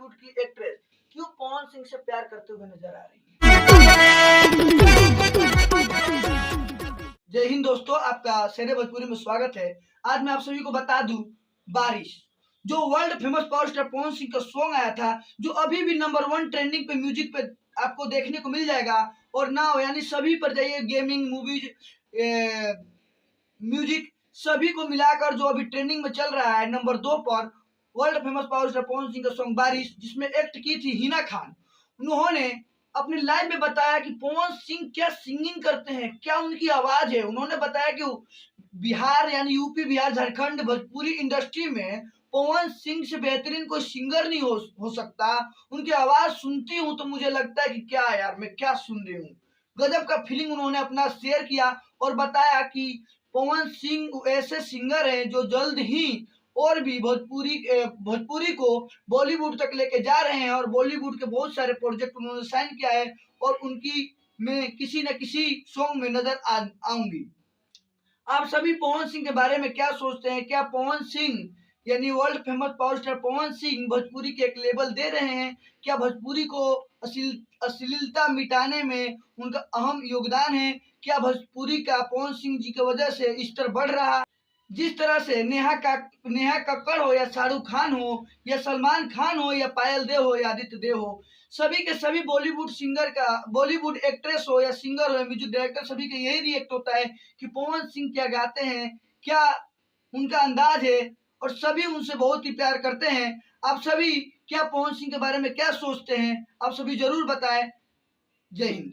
बॉलीवुड की एक्ट्रेस क्यों पवन सिंह से प्यार करते हुए नजर आ रही है। जय हिंद दोस्तों, आपका शेरे भोजपुरी में स्वागत है। आज मैं आप सभी को बता दूं, बारिश जो world famous power star Pawan Singh का सॉन्ग आया था, जो अभी भी नंबर 1 ट्रेंडिंग पे म्यूजिक पे आपको देखने को मिल जाएगा। और नाउ यानी सभी पर जाइए, गेमिंग, मूवीज, म्यूजिक सभी को मिलाकर जो अभी ट्रेंडिंग में चल रहा है नंबर 2 पर world famous power star Pawan Singh का सॉन्ग बारिश, जिसमें एक्ट की थी हिना खान। उन्होंने अपने लाइव में बताया कि पवन सिंह क्या सिंगिंग करते हैं, क्या उनकी आवाज है। उन्होंने बताया कि बिहार यानी यूपी, बिहार, झारखंड, भोजपुरी इंडस्ट्री में पवन सिंह से बेहतरीन कोई सिंगर नहीं हो सकता। उनकी आवाज सुनती हूँ तो मुझे लगता है कि क्या यार, मैं क्या सुन रही हूँ। गजब का फीलिंग उन्होंने अपना शेयर किया और बताया कि पवन सिंह ऐसे सिंगर हैं जो जल्द ही और भी भोजपुरी को बॉलीवुड तक लेके जा रहे हैं, और बॉलीवुड के बहुत सारे प्रोजेक्ट उन्होंने साइन किया है और उनकी मैं किसी न किसी सॉन्ग में नजर आऊंगी। आप सभी पवन सिंह के बारे में क्या सोचते हैं? क्या पवन सिंह यानी world famous power star Pawan Singh Bhojpuri के एक लेवल दे रहे हैं? क्या भोजपुरी को अश्लीलता मिटाने में उनका अहम योगदान है? क्या भोजपुरी का पवन सिंह जी की वजह से स्तर बढ़ रहा है? जिस तरह से नेहा कक्कड़ हो या शाहरुख खान हो या सलमान खान हो या पायल देव हो या आदित्य देव हो, सभी के सभी बॉलीवुड एक्ट्रेस हो या सिंगर हो या म्यूजिक डायरेक्टर, सभी का यही रिएक्ट होता है कि पवन सिंह क्या गाते हैं, क्या उनका अंदाज है, और सभी उनसे बहुत ही प्यार करते हैं। आप सभी क्या पवन सिंह के बारे में क्या सोचते हैं? आप सभी जरूर बताएं। जय हिंद।